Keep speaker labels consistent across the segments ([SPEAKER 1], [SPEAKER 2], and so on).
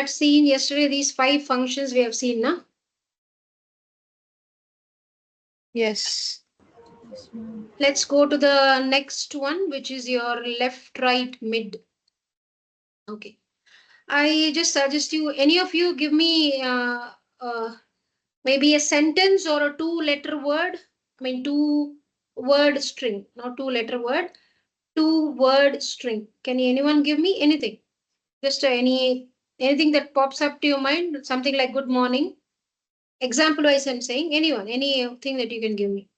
[SPEAKER 1] had seen yesterday these 5 functions we have seen, na?
[SPEAKER 2] Yes.
[SPEAKER 1] Let's go to the next one, which is your left, right, mid. Okay. I just suggest you, any of you give me maybe a sentence or a 2-letter word. I mean, 2-word string, not 2-letter word, 2-word string. Can anyone give me anything? Just anything that pops up to your mind, something like good morning. Example wise, I'm saying anyone, anything that you can give me.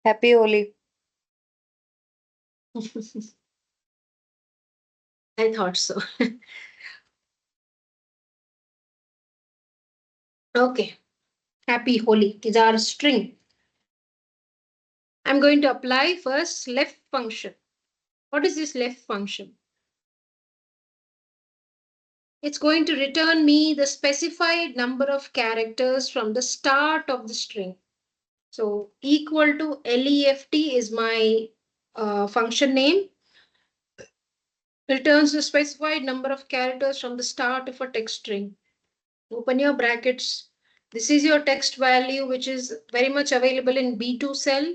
[SPEAKER 2] Happy Holi.
[SPEAKER 1] I thought so. Okay. Happy Holi is our string. I'm going to apply first left function. What is this left function? It's going to return me the specified number of characters from the start of the string. So equal to left is my function name. Returns the specified number of characters from the start of a text string. Open your brackets. This is your text value, which is very much available in B2 cell.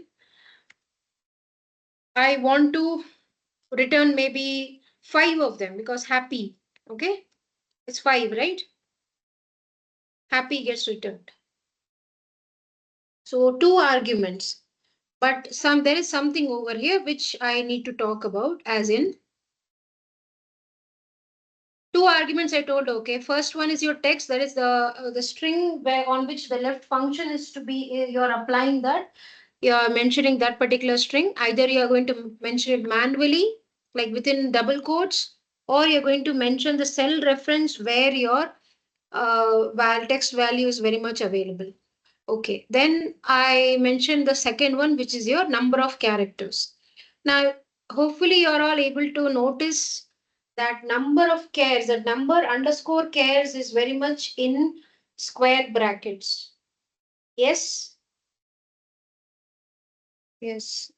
[SPEAKER 1] I want to return maybe 5 of them because happy. Okay, it's 5, right? Happy gets returned. So 2 arguments, but there is something over here which I need to talk about, as in 2 arguments I told. Okay, first one is your text, that is the string where on which the left function is to be. You're applying that, you're mentioning that particular string. Either you're going to mention it manually, like within double quotes, or you're going to mention the cell reference where your text value is very much available. Okay, then I mentioned the second one, which is your number of characters. Now, hopefully you're all able to notice that number of chars, that number underscore chars is very much in square brackets. Yes?
[SPEAKER 2] Yes.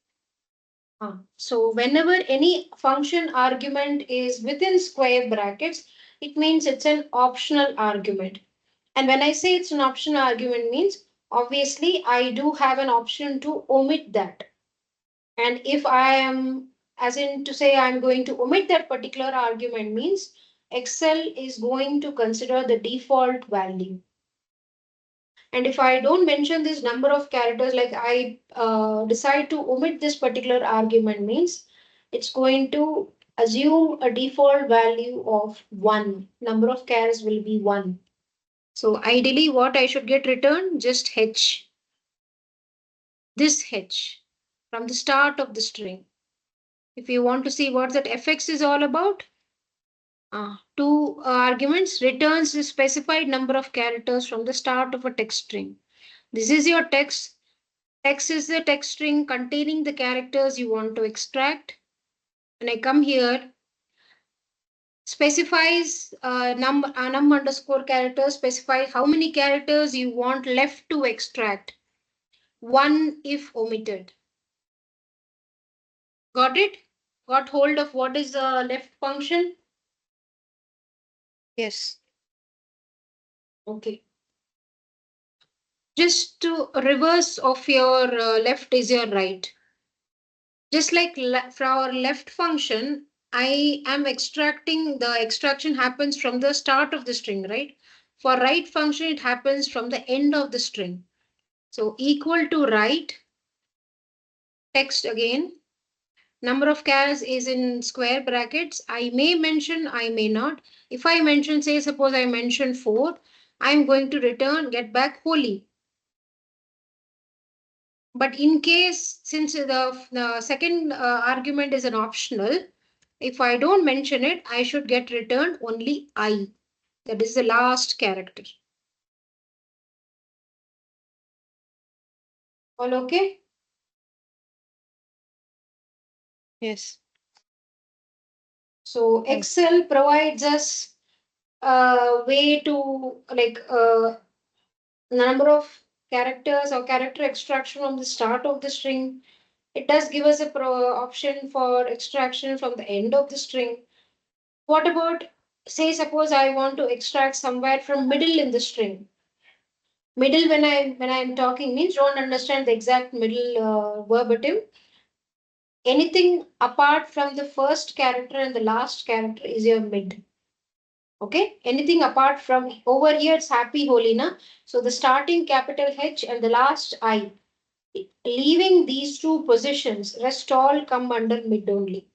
[SPEAKER 1] So whenever any function argument is within square brackets, it means it's an optional argument. And when I say it's an optional argument means, obviously I do have an option to omit that. And if I am, as in to say I'm going to omit that particular argument means Excel is going to consider the default value. And if I don't mention this number of characters, like I decide to omit this particular argument means it's going to assume a default value of 1. Number of chars will be 1. So ideally what I should get returned, just H. This H from the start of the string. If you want to see what that fx is all about, 2 arguments returns the specified number of characters from the start of a text string. This is your text. Text is the text string containing the characters you want to extract. When I come here, specifies num underscore characters, specify how many characters you want left to extract. 1 if omitted. Got it? Got hold of what is the left function?
[SPEAKER 2] Yes.
[SPEAKER 1] Okay. Just to reverse of your left is your right. Just like for our left function, I am extracting, the extraction happens from the start of the string, right? For right function, it happens from the end of the string. So equal to right, text again, number of chars is in square brackets. I may mention, I may not. If I mention, say, suppose I mention 4, I'm going to return, get back Holi. But in case, since the second argument is an optional, if I don't mention it, I should get returned only I. That is the last character. All okay?
[SPEAKER 2] Yes.
[SPEAKER 1] So Excel provides us a way to like number of characters or character extraction from the start of the string. It does give us a option for extraction from the end of the string. What about, say, suppose I want to extract somewhere from middle in the string. Middle, when I'm talking means don't understand the exact middle verbatim. Anything apart from the first character and the last character is your mid. Okay, anything apart from over here it's happy holy na. So the starting capital H and the last I, leaving these two positions, rest all come under mid only.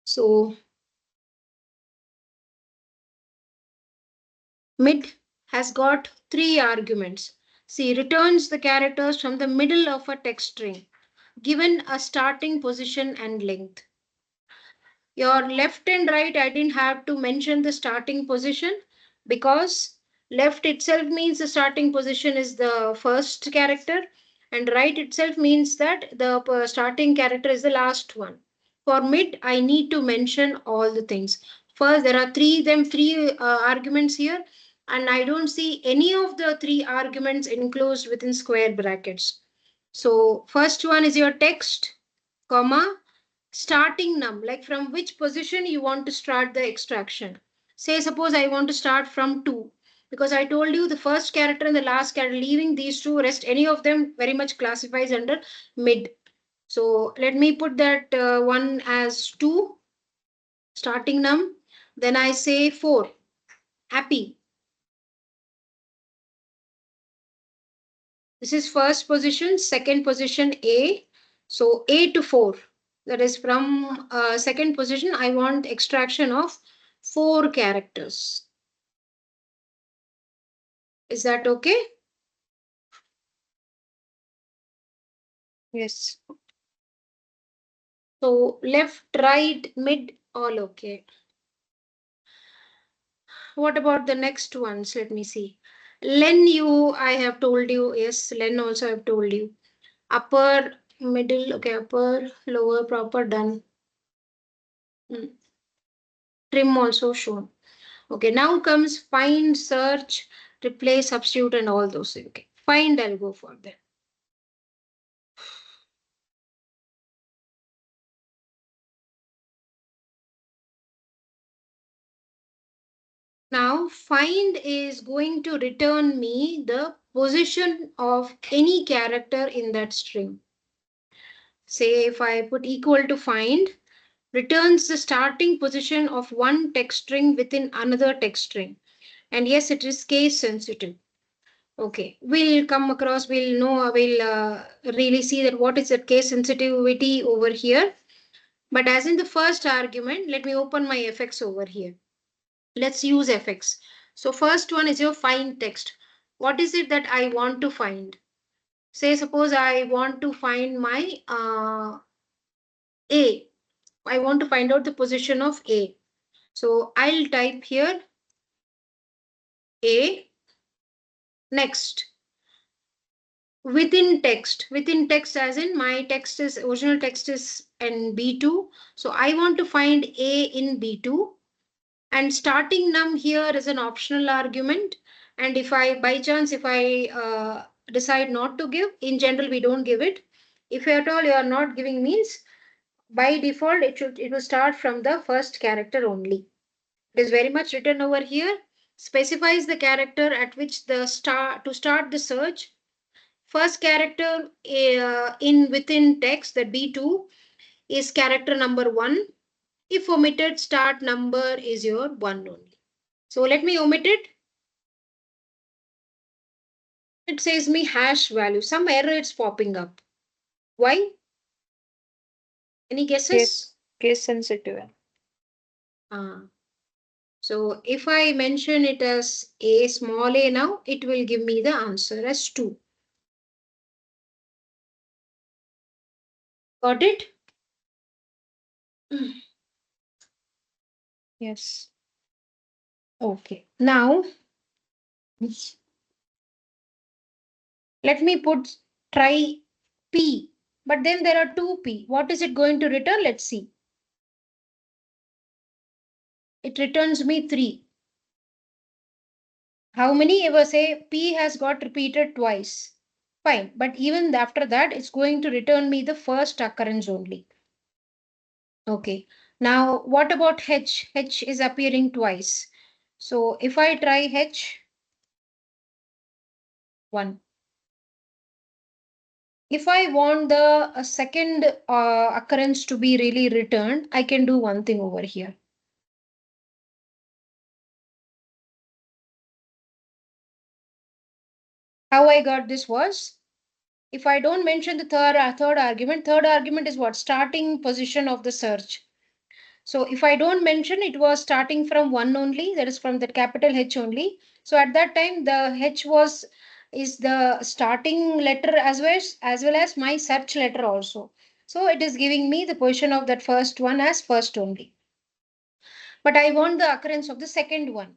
[SPEAKER 1] So mid has got three arguments. See, returns the characters from the middle of a text string given a starting position and length. Your left and right, I didn't have to mention the starting position because left itself means the starting position is the first character, and right itself means that the starting character is the last one. For mid, I need to mention all the things. First, there are three arguments here, and I don't see any of the three arguments enclosed within square brackets. So, first one is your text, comma, starting num, like from which position you want to start the extraction. Say, suppose I want to start from 2, because I told you the first character and the last character, leaving these two, rest any of them very much classifies under mid. So let me put that one as 2, starting num. Then I say 4, happy. This is first position, second position A. So A to 4. That is from second position, I want extraction of 4 characters. Is that okay?
[SPEAKER 2] Yes.
[SPEAKER 1] So left, right, mid, all okay. What about the next ones? Let me see. Len you, I have told you. Yes, len also I have told you. Upper, middle, okay, upper, lower, proper, done. Hmm. Trim also shown. Okay, now comes find, search, replace, substitute, and all those. Okay, find, I'll go for that. Now, find is going to return me the position of any character in that string. Say if I put equal to find, returns the starting position of one text string within another text string. And yes, it is case sensitive. Okay, we'll come across, we'll know, we'll really see that what is the case sensitivity over here. But as in the first argument, let me open my fx over here. Let's use fx. So first one is your find text. What is it that I want to find? Say suppose I want to find my A. I want to find out the position of A. So I'll type here A. Next, within text as in my text is original text is in B2. So I want to find A in B2, and starting num here is an optional argument. And if I by chance if I decide not to give, in general we don't give it. If at all you are not giving means by default it will start from the first character only. It is very much written over here, specifies the character at which the start the search. First character in within text, that B2 is character number 1. If omitted, start number is your 1 only. So let me omit it. It says me hash value. Some error it's popping up. Why? Any
[SPEAKER 2] Case
[SPEAKER 1] guesses?
[SPEAKER 2] case sensitive.
[SPEAKER 1] Uh, so if I mention it as a small a now, it will give me the answer as 2. Got it?
[SPEAKER 2] Yes.
[SPEAKER 1] Okay. Now let me try P. But then there are two P. What is it going to return? Let's see. It returns me 3. How many ever say P has got repeated twice? Fine. But even after that, it's going to return me the first occurrence only. Okay. Now, what about H? H is appearing twice. So if I try H, 1. If I want the second occurrence to be really returned, I can do one thing over here. How I got this was, if I don't mention the third argument is what? Starting position of the search. So if I don't mention, it was starting from 1 only, that is from the capital H only. So at that time, the H was is the starting letter as well as my search letter also. So it is giving me the position of that first one as first only. But I want the occurrence of the second one.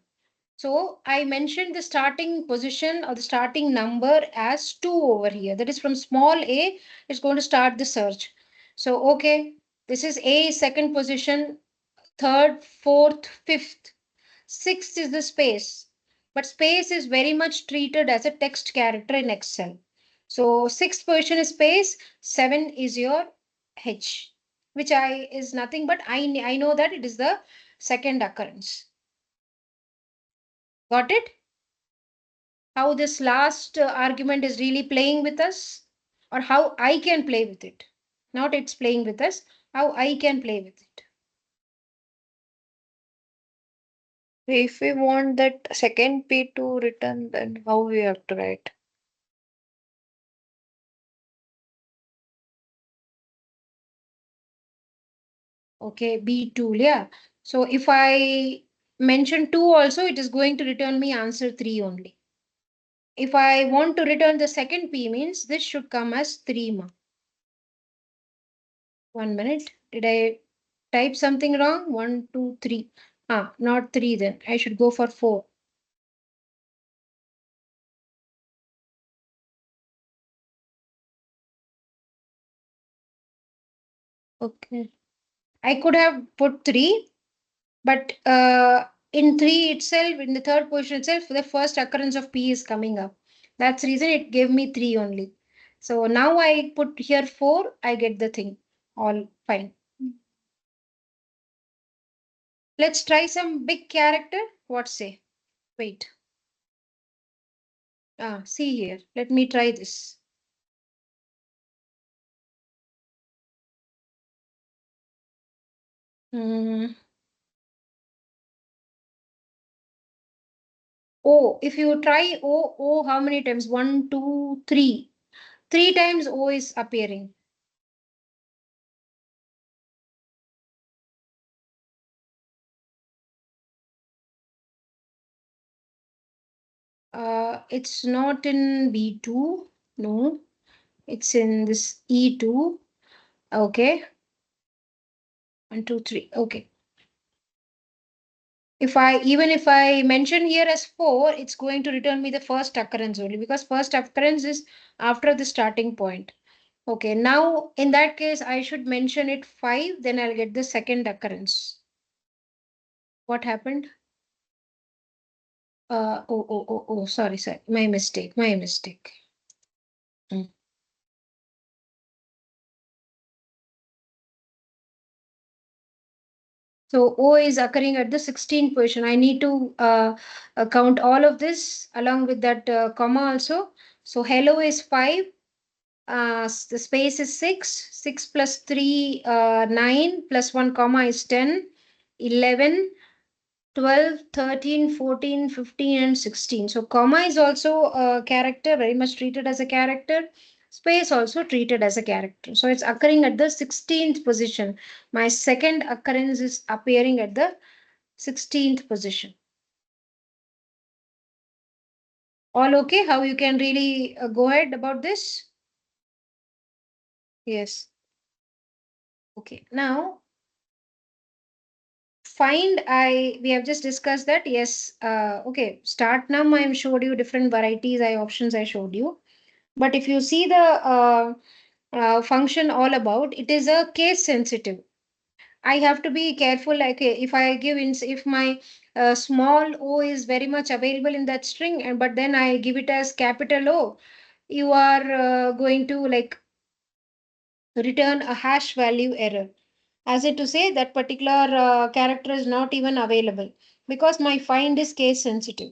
[SPEAKER 1] So I mentioned the starting position or the starting number as 2 over here. That is from small a, it's going to start the search. So, okay, this is A, second position, third, fourth, fifth. Sixth is the space. But space is very much treated as a text character in Excel. So, sixth position is space, 7 is your H, which I is nothing but I know that it is the second occurrence. Got it? How this last argument is really playing with us, or how I can play with it. Not it's playing with us, how I can play with it.
[SPEAKER 2] If we want that second P to return, then how we have to write?
[SPEAKER 1] Okay, B2, yeah. So if I mention 2 also, it is going to return me answer 3 only. If I want to return the second P means this should come as 3 ma. 1 minute. Did I type something wrong? 1, 2, 3. Ah, not 3 then. I should go for 4. Okay. I could have put 3, but in 3 itself, in the third position itself, the first occurrence of P is coming up. That's the reason it gave me 3 only. So now I put here 4, I get the thing. All fine. Let's try some big character. What say? Wait. See here. Let me try this. Hmm. O. If you try O, how many times? 1, 2, 3. 3 times O is appearing. It's not in B2. No, it's in this E2. Okay. 1, 2, 3. Okay. If I mention here as 4, it's going to return me the first occurrence only, because first occurrence is after the starting point. Okay. Now, in that case, I should mention it 5, then I'll get the second occurrence. What happened? Sorry, sorry. My mistake. My mistake. Mm. So O is occurring at the 16th position. I need to count all of this along with that comma also. So hello is 5. The space is 6. 6 plus 3, 9 plus 1 comma is 10. 11, 12, 13, 14, 15, and 16. So comma is also a character, very much treated as a character. Space also treated as a character. So it's occurring at the 16th position. My second occurrence is appearing at the 16th position. All okay? How you can really go ahead about this?
[SPEAKER 2] Yes.
[SPEAKER 1] Okay. Now, we have just discussed that. Yes. Okay. Start num, I showed you different varieties, options I showed you. But if you see the function all about, it is a case sensitive. I have to be careful, like if I give in, if my small o is very much available in that string, and but then I give it as capital O, you are going to like return a hash value error. as it to say that particular character is not even available because my find is case sensitive.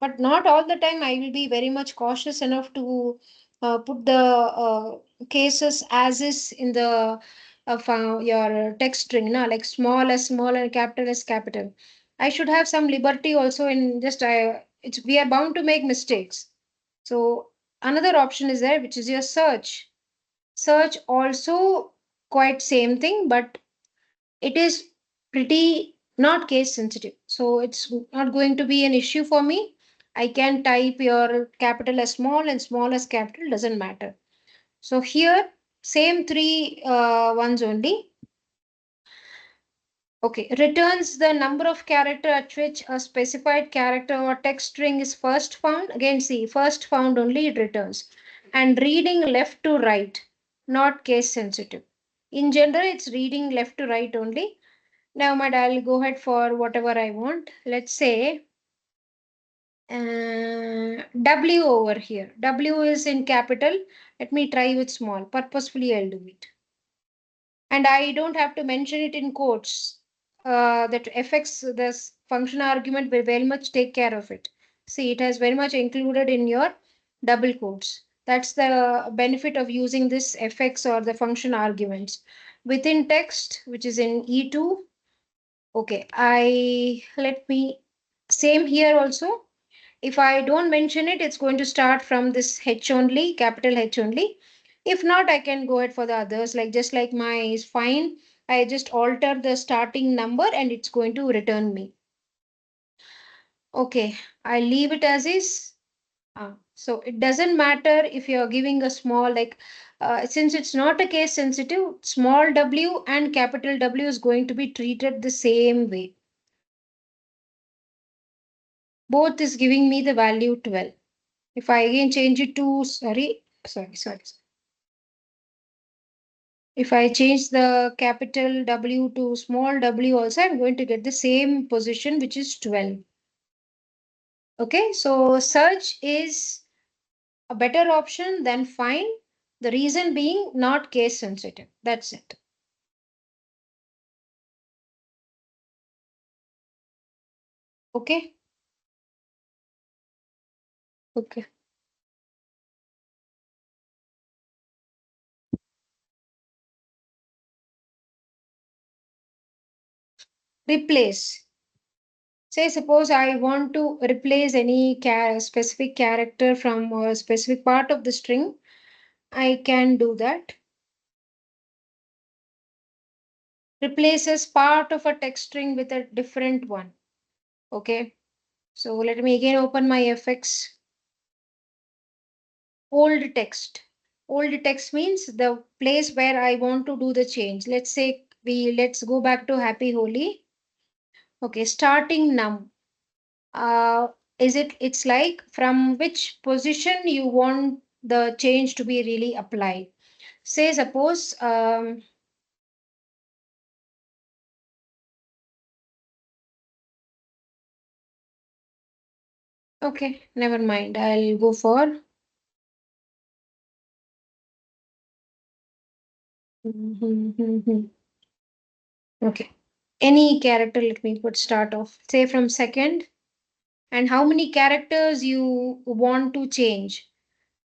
[SPEAKER 1] But not all the time I will be very much cautious enough to put the cases as is in the your text string, na, like small and capital as capital. I should have some liberty also in just it's we are bound to make mistakes. So another option is there, which is your search. Search also quite same thing, but it is pretty not case sensitive. So it's not going to be an issue for me. I can type your capital as small and small as capital, doesn't matter. So here, same three ones only. Okay, returns the number of character at which a specified character or text string is first found. Again, see, first found only it returns. And reading left to right, not case sensitive. In general, it's reading left to right only. Now, mad, I'll go ahead for whatever I want. Let's say W over here. W is in capital. Let me try with small. Purposefully, I'll do it. And I don't have to mention it in quotes. That affects this function argument will very much take care of it. See, it has very much included in your double quotes. That's the benefit of using this fx or the function arguments. Within text, which is in E2, okay, I let me same here also. If I don't mention it, it's going to start from this H only, capital H only. If not, I can go ahead for the others. Like just like my is fine. I just alter the starting number and it's going to return me. Okay, I leave it as is. So it doesn't matter if you're giving a small like since it's not a case sensitive, small w and capital W is going to be treated the same way. Both is giving me the value 12. If I again change it to, sorry. If I change the capital W to small w also, I'm going to get the same position, which is 12. Okay, so search is a better option than find. The reason being not case sensitive. That's it. Okay, okay. Replace. Say, suppose I want to replace any specific character from a specific part of the string. I can do that. Replaces part of a text string with a different one. Okay. So let me again open my fx. Old text. Old text means the place where I want to do the change. Let's say let's go back to happy holy. Okay, starting num. Uh, it's like from which position you want the change to be really applied. Say suppose okay, never mind. I'll go for okay. Any character, let me put start off. Say from second, and how many characters you want to change.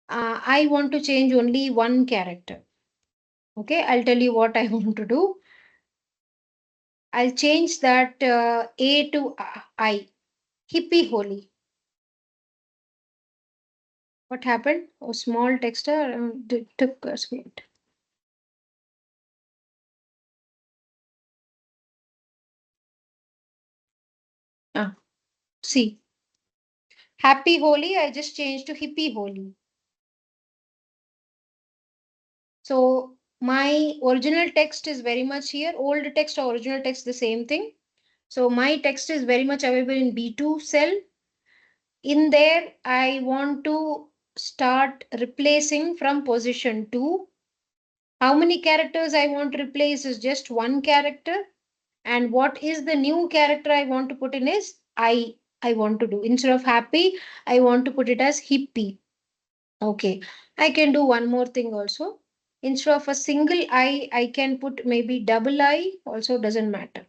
[SPEAKER 1] I want to change only one character. Okay, I'll tell you what I want to do. I'll change that A to I. Hippie holy. What happened? Oh, small texter took a screen. Ah, see. Happy holy, I just changed to hippie holy. So my original text is very much here. Old text or original text, the same thing. So my text is very much available in B2 cell. In there, I want to start replacing from position 2. How many characters I want to replace is just one character. And what is the new character I want to put in is I want to do. Instead of happy, I want to put it as hippie. Okay. I can do one more thing also. Instead of a single I can put maybe double I, also doesn't matter.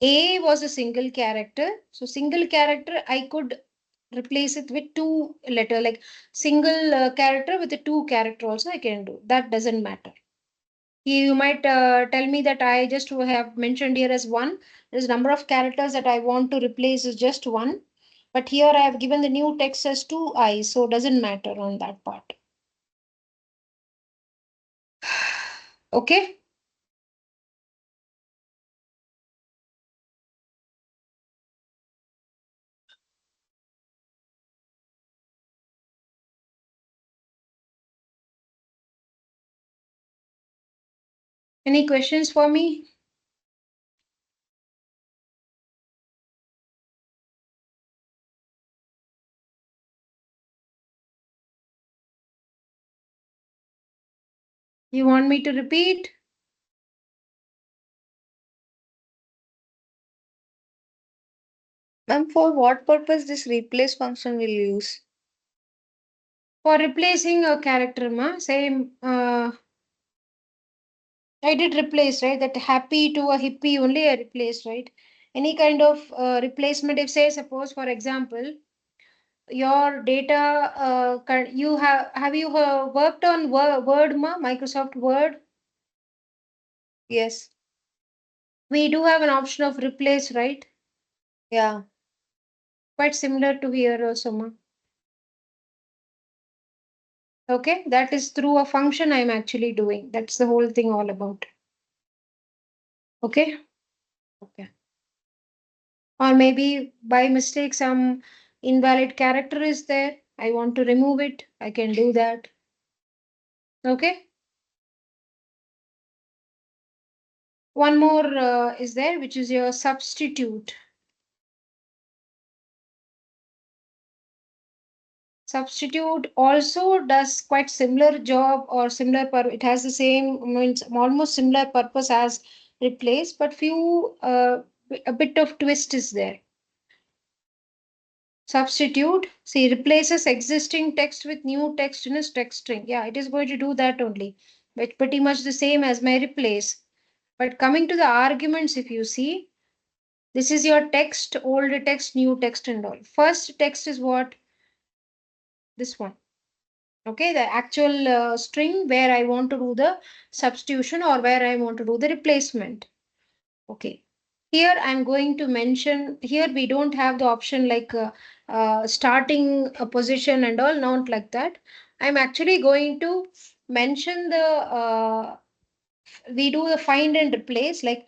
[SPEAKER 1] A was a single character. So single character, I could replace it with two letter, like single character with a two character also I can do. That doesn't matter. You might tell me that I just have mentioned here as one. There's number of characters that I want to replace is just one. But here I have given the new text as two I, so doesn't matter on that part. Okay. Any questions for me? You want me to repeat?
[SPEAKER 2] Ma'am, for what purpose this replace function will use?
[SPEAKER 1] For replacing a character, ma, same. I did replace, right? That happy to a hippie only I replaced, right? Any kind of replacement, if say, suppose, for example, your data, you have you worked on Word, ma, Microsoft Word?
[SPEAKER 2] Yes.
[SPEAKER 1] We do have an option of replace, right?
[SPEAKER 2] Yeah.
[SPEAKER 1] Quite similar to here also, ma. Okay, that is through a function I'm actually doing. That's the whole thing all about. Okay.
[SPEAKER 2] Okay.
[SPEAKER 1] Or maybe by mistake some invalid character is there. I want to remove it. I can do that. Okay. One more is there, which is your substitute. Substitute also does quite similar job or similar it has the same means almost similar purpose as replace, but few a bit of twist is there. Substitute, see, replaces existing text with new text in a text string. Yeah, it is going to do that only, but pretty much the same as my replace. But coming to the arguments, if you see, this is your text, old text, new text, and all. First text is what? This one. Okay, the actual string where I want to do the substitution or where I want to do the replacement. Okay, here I'm going to mention, here we don't have the option like starting a position and all, not like that. I'm actually going to mention the we do the find and replace, like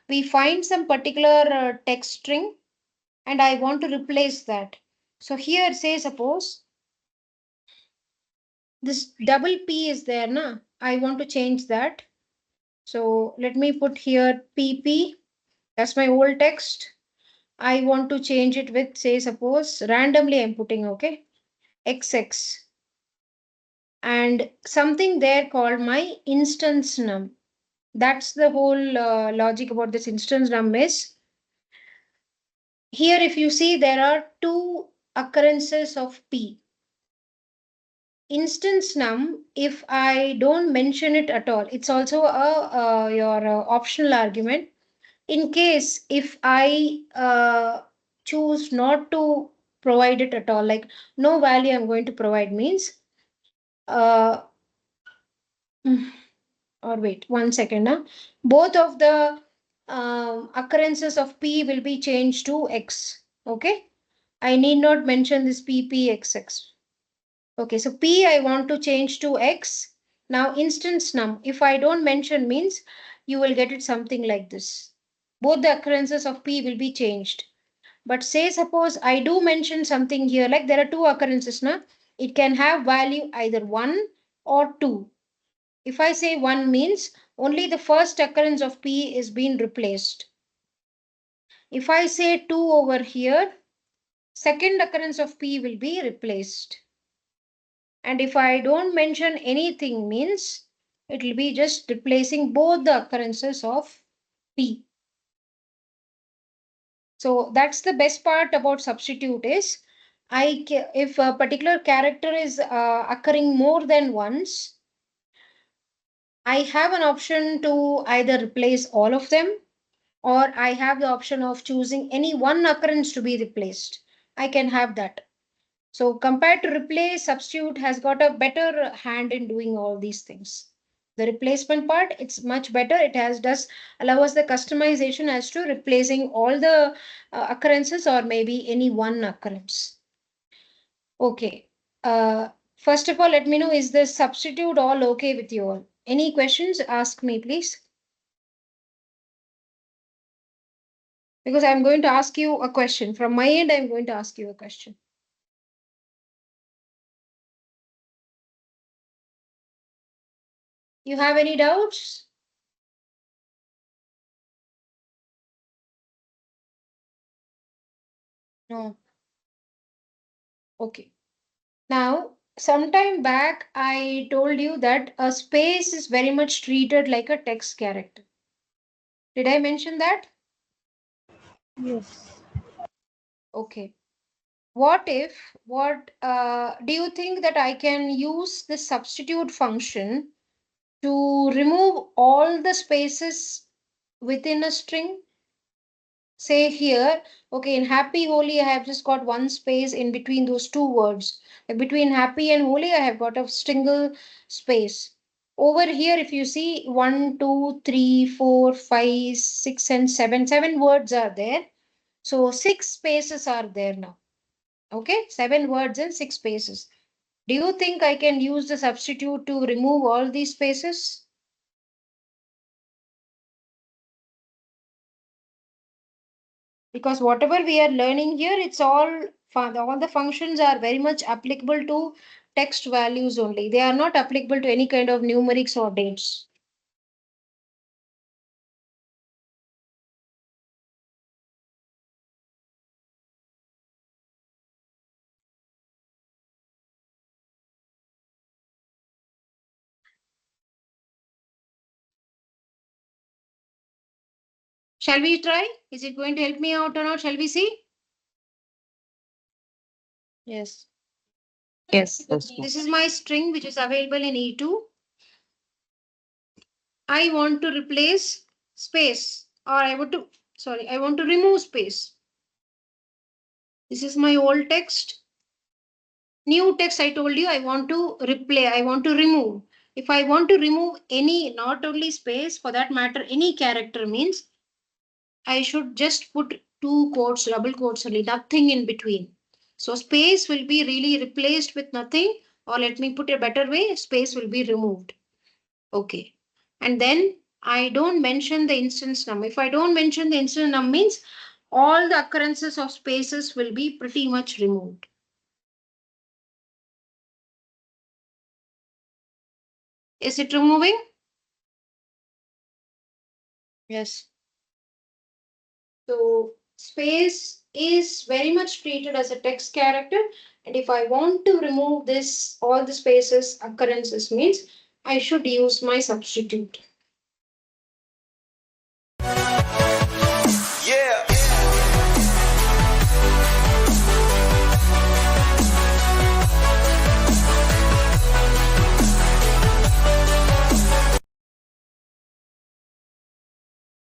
[SPEAKER 1] we find some particular text string and I want to replace that. So here say suppose this double P is there, na? I want to change that. So let me put here PP. That's my old text. I want to change it with, say, suppose randomly I'm putting, okay, XX and something there called my instance num. That's the whole logic about this instance num is here. If you see, there are two occurrences of P. Instance num, if I don't mention it at all, it's also a your optional argument. In case if I choose not to provide it at all, like no value I'm going to provide means uh, mm, or wait 1 second now, both of the occurrences of P will be changed to X. Okay, I need not mention this PPXX. Okay, so P I want to change to X. Now instance num, if I don't mention means you will get it something like this. Both the occurrences of P will be changed. But say suppose I do mention something here, like there are two occurrences now. It can have value either 1 or 2. If I say 1 means only the first occurrence of P is being replaced. If I say 2 over here, second occurrence of P will be replaced. And if I don't mention anything means it will be just replacing both the occurrences of P. So that's the best part about substitute is if a particular character is occurring more than once, I have an option to either replace all of them, or I have the option of choosing any one occurrence to be replaced. I can have that. So compared to replace, substitute has got a better hand in doing all these things. The replacement part, it's much better. It has does allow us the customization as to replacing all the occurrences or maybe any one occurrence. Okay. First of all, let me know, is the substitute all okay with you all? Any questions? Ask me, please. Because I'm going to ask you a question. From my end, I'm going to ask you a question. You have any doubts? No. Okay. Now, sometime back, I told you that a space is very much treated like a text character. Did I mention that?
[SPEAKER 2] Yes.
[SPEAKER 1] Okay. What do you think that I can use the substitute function to remove all the spaces within a string? Say here, okay, in happy holy, I have just got one space in between those two words. Between happy and holy, I have got a single space. Over here, if you see 1, 2, 3, 4, 5, 6, and 7, 7 words are there. So 6 spaces are there now. Okay, 7 words and 6 spaces. Do you think I can use the substitute to remove all these spaces? Because whatever we are learning here, it's all the functions are very much applicable to text values only. They are not applicable to any kind of numerics or dates. Shall we try? Is it going to help me out or not? Shall we see?
[SPEAKER 2] Yes.
[SPEAKER 3] Yes.
[SPEAKER 1] This is my string which is available in E2. I want to replace space, or I want to remove space. This is my old text. New text, I told you I want to I want to remove. If I want to remove any, not only space, for that matter, any character means I should just put two quotes, double quotes only, nothing in between. So space will be really replaced with nothing, or let me put a better way, space will be removed. Okay. And then I don't mention the instance num. If I don't mention the instance num means all the occurrences of spaces will be pretty much removed. Is it removing?
[SPEAKER 2] Yes.
[SPEAKER 1] So space is very much treated as a text character. And if I want to remove this, all the spaces occurrences means I should use my substitute.